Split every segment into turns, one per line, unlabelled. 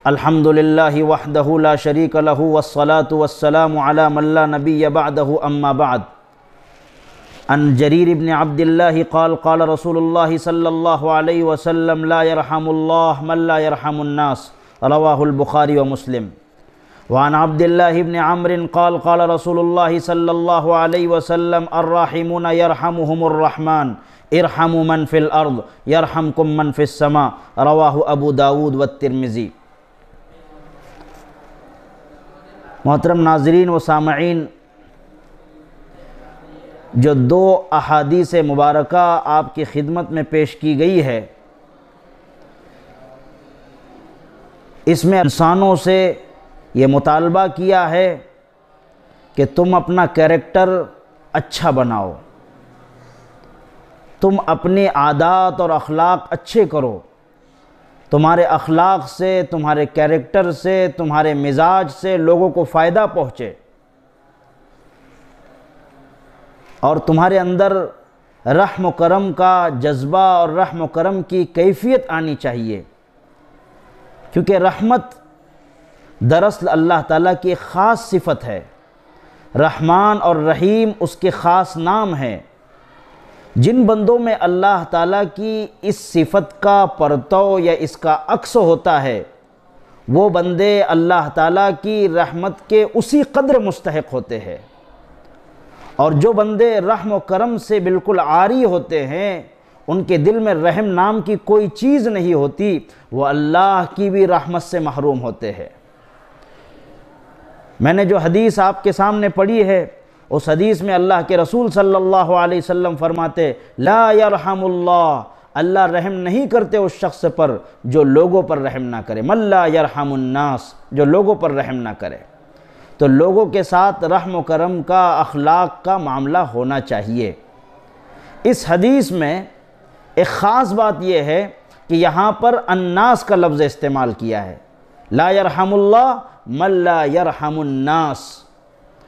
الحمد للہ وحدہ لا شریک لہ والصلاة والسلام علی من لا نبی بعدہ اما بعد عن جریر بن عبد اللہ قال قال رسول اللہ صلی اللہ علیہ وسلم لا يرحم اللہ من لا يرحم الناس رواہ البخاری ومسلم وعن عبد اللہ بن عمرو قال قال رسول اللہ صلی اللہ علیہ وسلم الراحمون يرحمهم الرحمن ارحموا من فی الارض يرحمكم من فی السماء رواہ ابو داود والترمذی۔ محترم ناظرین و سامعین، جو دو احادیث مبارکہ آپ کی خدمت میں پیش کی گئی ہے، اس میں انسانوں سے یہ مطالبہ کیا ہے کہ تم اپنا کیریکٹر اچھا بناؤ، تم اپنی عادات اور اخلاق اچھے کرو، تمہارے اخلاق سے، تمہارے کیریکٹر سے، تمہارے مزاج سے لوگوں کو فائدہ پہنچے، اور تمہارے اندر رحم و کرم کا جذبہ اور رحم و کرم کی کیفیت آنی چاہیے، کیونکہ رحمت دراصل اللہ تعالیٰ کی ایک خاص صفت ہے۔ رحمان اور رحیم اس کے خاص نام ہیں۔ جن بندوں میں اللہ تعالیٰ کی اس صفت کا پرتو یا اس کا عکس ہوتا ہے، وہ بندے اللہ تعالیٰ کی رحمت کے اسی قدر مستحق ہوتے ہیں، اور جو بندے رحم و کرم سے بالکل عاری ہوتے ہیں، ان کے دل میں رحم نام کی کوئی چیز نہیں ہوتی، وہ اللہ کی بھی رحمت سے محروم ہوتے ہیں۔ میں نے جو حدیث آپ کے سامنے پڑھی ہے، اس حدیث میں اللہ کے رسول صلی اللہ علیہ وسلم فرماتے لا یرحم اللہ، اللہ رحم نہیں کرتے اس شخص پر جو لوگوں پر رحم نہ کرے، من لا یرحم الناس، جو لوگوں پر رحم نہ کرے۔ تو لوگوں کے ساتھ رحم و کرم کا، اخلاق کا معاملہ ہونا چاہیے۔ اس حدیث میں ایک خاص بات یہ ہے کہ یہاں پر الناس کا لفظ استعمال کیا ہے۔ لا یرحم اللہ من لا یرحم الناس،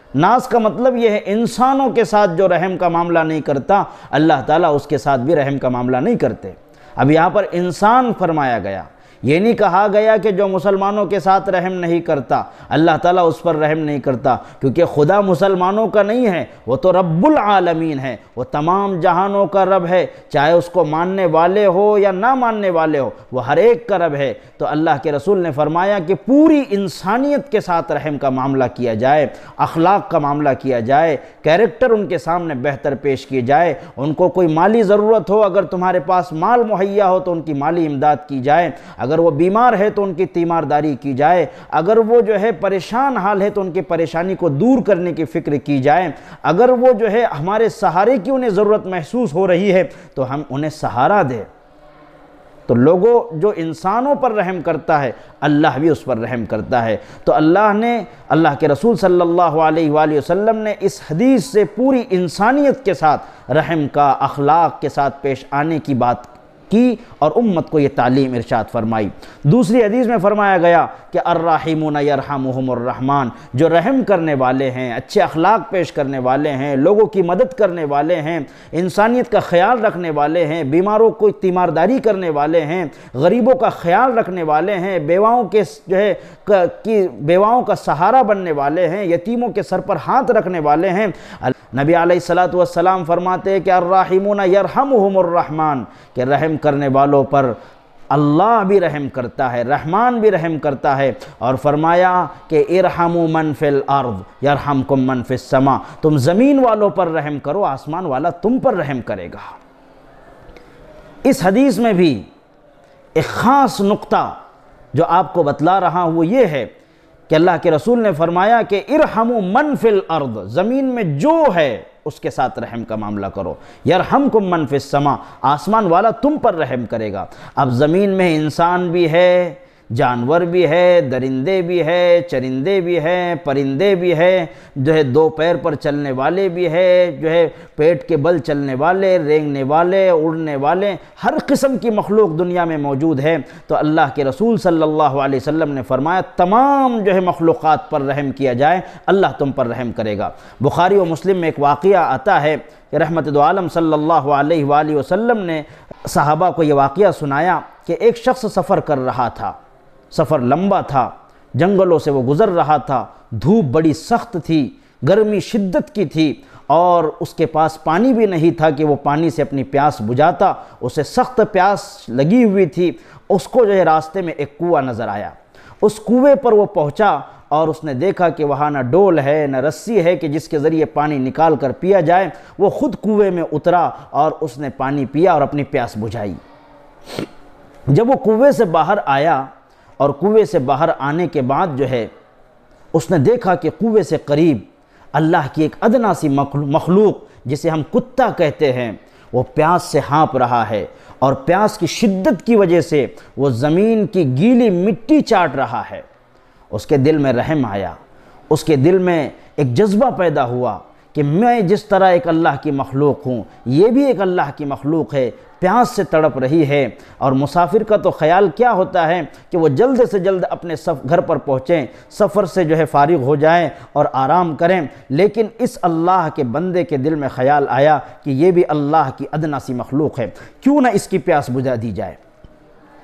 ناس کا مطلب یہ ہے انسانوں کے ساتھ جو رحم کا معاملہ نہیں کرتا، اللہ تعالیٰ اس کے ساتھ بھی رحم کا معاملہ نہیں کرتے۔ اب یہاں پر انسان فرمایا گیا، یہ نہیں کہا گیا کہ جو مسلمانوں کے ساتھ رحم نہیں کرتا اللہ تعالیٰ اس پر رحم نہیں کرتا، کیونکہ خدا مسلمانوں کا نہیں ہے، وہ تو رب العالمین ہے، وہ تمام جہانوں کا رب ہے، چاہے اس کو ماننے والے ہو یا نہ ماننے والے ہو، وہ ہر ایک کا رب ہے۔ تو اللہ کے رسول نے فرمایا کہ پوری انسانیت کے ساتھ رحم کا معاملہ کیا جائے، اخلاق کا معاملہ کیا جائے، کیریکٹر ان کے سامنے بہتر پیش کیے جائے، ان کو کوئی مالی ضرورت ہو، اگر تمہارے پاس مال مہیا ہو تو ان کی مالی امداد کی جائے، اگر وہ بیمار ہے تو ان کی تیمارداری کی جائے، اگر وہ جو ہے پریشان حال ہے تو ان کی پریشانی کو دور کرنے کی فکر کی جائے، اگر وہ جو ہے ہمارے سہارے کی انہیں ضرورت محسوس ہو رہی ہے تو ہم انہیں سہارا دیں۔ تو لوگوں جو انسانوں پر رحم کرتا ہے اللہ بھی اس پر رحم کرتا ہے۔ تو اللہ کے رسول صلی اللہ علیہ وآلہ وسلم نے اس حدیث سے پوری انسانیت کے ساتھ رحم کا، اخلاق کے ساتھ پیش آنے کی بات کی اور امت کو یہ تعلیم ارشاد فرمائی۔ دوسری حدیث میں فرمایا گیا کہ الراحمون یرحمہم الرحمن، جو رحم کرنے والے ہیں، اچھے اخلاق پیش کرنے والے ہیں، لوگوں کی مدد کرنے والے ہیں، انسانیت کا خیال رکھنے والے ہیں، بیماروں کو تیمارداری کرنے والے ہیں، غریبوں کا خیال رکھنے والے ہیں، بیواؤں کے جو ہے بیواؤں کا سہارا بننے والے ہیں، یتیموں کے سر پر ہاتھ رکھنے والے ہیں۔ نبی علیہ السلام فرماتے ہیں کہ الراحمون یرحمہم الرحمن، کہ رحم کرنے والوں پر اللہ بھی رحم کرتا ہے، رحمان بھی رحم کرتا ہے، اور فرمایا کہ ارحموا من فی الارض یرحمکم من فی السماء، تم زمین والوں پر رحم کرو، آسمان والا تم پر رحم کرے گا۔ اس حدیث میں بھی ایک خاص نقطہ جو آپ کو بتلا رہا ہوں وہ یہ ہے کہ اللہ کے رسول نے فرمایا کہ ارحموا من فی الارض، زمین میں جو ہے اس کے ساتھ رحم کا معاملہ کرو، یرحمکم من فی السماء، آسمان والا تم پر رحم کرے گا۔ اب زمین میں انسان بھی ہے، جانور بھی ہے، درندے بھی ہے، چرندے بھی ہیں، پرندے بھی ہیں، جو ہے دو پیر پر چلنے والے بھی ہیں، جو ہے پیٹ کے بل چلنے والے، رینگنے والے، اڑنے والے، ہر قسم کی مخلوق دنیا میں موجود ہے۔ تو اللہ کے رسول صلی اللہ علیہ وسلم نے فرمایا تمام جو ہے مخلوقات پر رحم کیا جائے، اللہ تم پر رحم کرے گا۔ بخاری و مسلم میں ایک واقعہ آتا ہے کہ رحمت دو عالم صلی اللہ علیہ وآلہ وسلم نے صحابہ کو یہ واقعہ سنایا کہ ایک شخص سفر کر رہا تھا، سفر لمبا تھا، جنگلوں سے وہ گزر رہا تھا، دھوپ بڑی سخت تھی، گرمی شدت کی تھی، اور اس کے پاس پانی بھی نہیں تھا کہ وہ پانی سے اپنی پیاس بجھاتا، اسے سخت پیاس لگی ہوئی تھی۔ اس کو جو ہے راستے میں ایک کنواں نظر آیا، اس کنویں پر وہ پہنچا اور اس نے دیکھا کہ وہاں نہ ڈول ہے نہ رسی ہے کہ جس کے ذریعے پانی نکال کر پیا جائے۔ وہ خود کنویں میں اترا اور اس نے پانی پیا اور اپنی پیاس بجھائی۔ جب وہ کنویں سے باہر آیا اور کنویں سے باہر آنے کے بعد جو ہے اس نے دیکھا کہ کنویں سے قریب اللہ کی ایک ادنا سی مخلوق جسے ہم کتا کہتے ہیں، وہ پیاس سے ہانپ رہا ہے، اور پیاس کی شدت کی وجہ سے وہ زمین کی گیلی مٹی چاٹ رہا ہے۔ اس کے دل میں رحم آیا، اس کے دل میں ایک جذبہ پیدا ہوا کہ میں جس طرح ایک اللہ کی مخلوق ہوں، یہ بھی ایک اللہ کی مخلوق ہے، پیاس سے تڑپ رہی ہے۔ اور مسافر کا تو خیال کیا ہوتا ہے کہ وہ جلد سے جلد اپنے گھر پر پہنچیں، سفر سے جو ہے فارغ ہو جائیں اور آرام کریں، لیکن اس اللہ کے بندے کے دل میں خیال آیا کہ یہ بھی اللہ کی ادنا سی مخلوق ہے، کیوں نہ اس کی پیاس بجھا دی جائے۔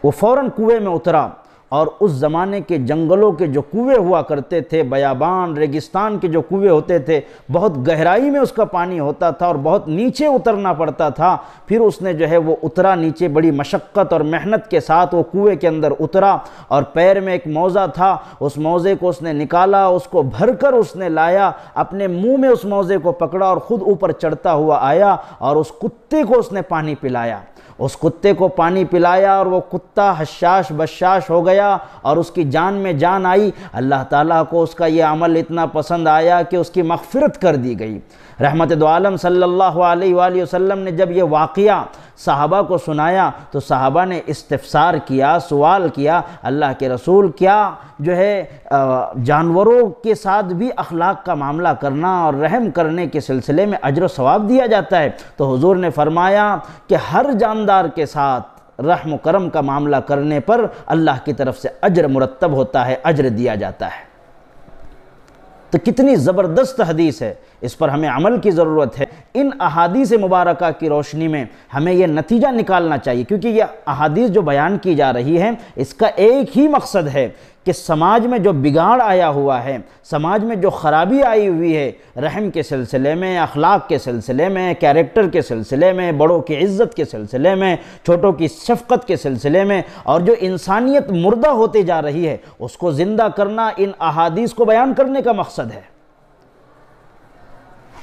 وہ فوراً کنویں میں اترا، اور اس زمانے کے جنگلوں کے جو کنویں ہوا کرتے تھے، بیابان ریگستان کے جو کنویں ہوتے تھے، بہت گہرائی میں اس کا پانی ہوتا تھا اور بہت نیچے اترنا پڑتا تھا۔ پھر اس نے جو ہے وہ اترا نیچے، بڑی مشقت اور محنت کے ساتھ وہ کنویں کے اندر اترا، اور پیر میں ایک موزہ تھا، اس موزے کو اس نے نکالا، اس کو بھر کر اس نے لایا، اپنے منہ میں اس موزے کو پکڑا اور خود اوپر چڑھتا ہوا آیا اور اس کتے کو اس نے پانی پلایا۔ اس کتے کو پانی پلایا اور وہ کتا حشاش بشاش ہو گیا اور اس کی جان میں جان آئی۔ اللہ تعالیٰ کو اس کا یہ عمل اتنا پسند آیا کہ اس کی مغفرت کر دی گئی۔ رحمت دو عالم صلی اللہ علیہ وآلہ وسلم نے جب یہ واقعہ صحابہ کو سنایا تو صحابہ نے استفسار کیا، سوال کیا، اللہ کے رسول کیا جو ہے جانوروں کے ساتھ بھی اخلاق کا معاملہ کرنا اور رحم کرنے کے سلسلے میں اجر و ثواب دیا جاتا ہے؟ تو حضور نے فرمایا کہ ہر جاندار کے ساتھ رحم و کرم کا معاملہ کرنے پر اللہ کی طرف سے اجر مرتب ہوتا ہے، اجر دیا جاتا ہے۔ تو کتنی زبردست حدیث ہے، اس پر ہمیں عمل کی ضرورت ہے۔ ان احادیث مبارکہ کی روشنی میں ہمیں یہ نتیجہ نکالنا چاہیے، کیونکہ یہ احادیث جو بیان کی جا رہی ہیں اس کا ایک ہی مقصد ہے کہ سماج میں جو بگاڑ آیا ہوا ہے، سماج میں جو خرابی آئی ہوئی ہے، رحم کے سلسلے میں، اخلاق کے سلسلے میں، کیریکٹر کے سلسلے میں، بڑوں کی عزت کے سلسلے میں، چھوٹوں کی شفقت کے سلسلے میں، اور جو انسانیت مردہ ہوتے جا رہی ہے اس کو زندہ کرنا ان احادیث کو بیان کرنے کا مقصد ہے۔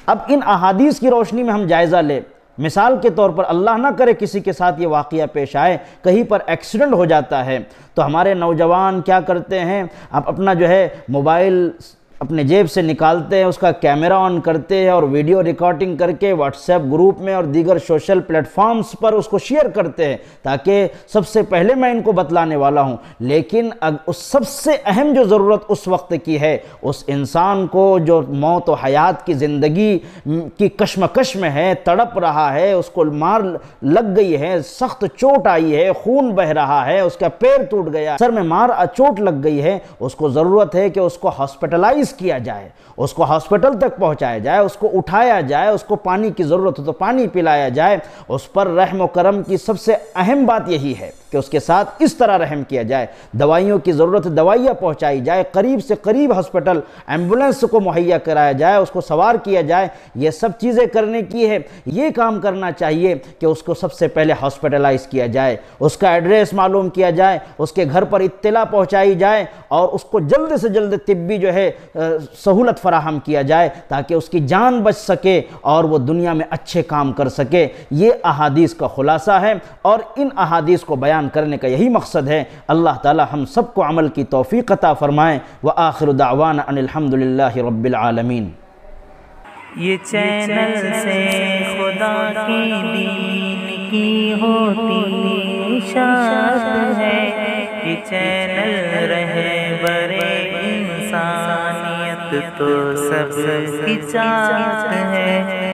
اب ان احادیث کی روشنی میں ہم جائزہ لیں۔ مثال کے طور پر اللہ نہ کرے کسی کے ساتھ یہ واقعہ پیش آئے، کہیں پر ایکسیڈنٹ ہو جاتا ہے تو ہمارے نوجوان کیا کرتے ہیں، اب اپنا جو ہے موبائل اپنے جیب سے نکالتے ہیں، اس کا کیمرہ آن کرتے ہیں اور ویڈیو ریکارڈنگ کر کے واٹس ایپ گروپ میں اور دیگر سوشل پلیٹ فارمز پر اس کو شیئر کرتے ہیں تاکہ سب سے پہلے میں ان کو بتلانے والا ہوں۔ لیکن اس سب سے اہم جو ضرورت اس وقت کی ہے، اس انسان کو جو موت و حیات کی زندگی کی کشمکش میں ہے، تڑپ رہا ہے، اس کو مار لگ گئی ہے، سخت چوٹ آئی ہے، خون بہ رہا ہے، اس کا پیر ٹوٹ گیا، سر میں چوٹ لگ گئی ہے، اس کو ضرورت ہے کہ اس کو ہاسپٹلائز کیا جائے، اس کو ہاسپٹل تک پہنچایا جائے، اس کو اٹھایا جائے، اس کو پانی کی ضرورت ہو تو پانی پلایا جائے۔ اس پر رحم و کرم کی سب سے اہم بات یہی ہے کہ اس کے ساتھ اس طرح رحم کیا جائے، دوائیوں کی ضرورت دوائیاں پہنچائی جائے، قریب سے قریب ہاسپٹل ایمبولینس کو مہیا کرایا جائے، اس کو سوار کیا جائے۔ یہ سب چیزیں کرنے کی ہے، یہ کام کرنا چاہیے کہ اس کو سب سے پہلے ہاسپٹلائز کیا جائے، اس کا ایڈریس معلوم کیا جائے، اس کے گھر پر اطلاع پہنچائی جائے اور اس کو جلد سے جلد طبی جو ہے سہولت فراہم کیا جائے تاکہ اس کی جان بچ سکے اور وہ دنیا میں اچھے کام کر سکے۔ یہ احادیث کا خلاصہ ہے اور ان احادیث کو بیان کرنے کا یہی مقصد ہے۔ اللہ تعالی ہم سب کو عمل کی توفیق عطا فرمائے۔ وآخر دعوانا ان الحمدللہ رب العالمین۔
یہ چینل سے خدا کی دین کی ہوتی اشاعت ہے، یہ چینل رہبر انسانیت تو سب کی چاہت ہے۔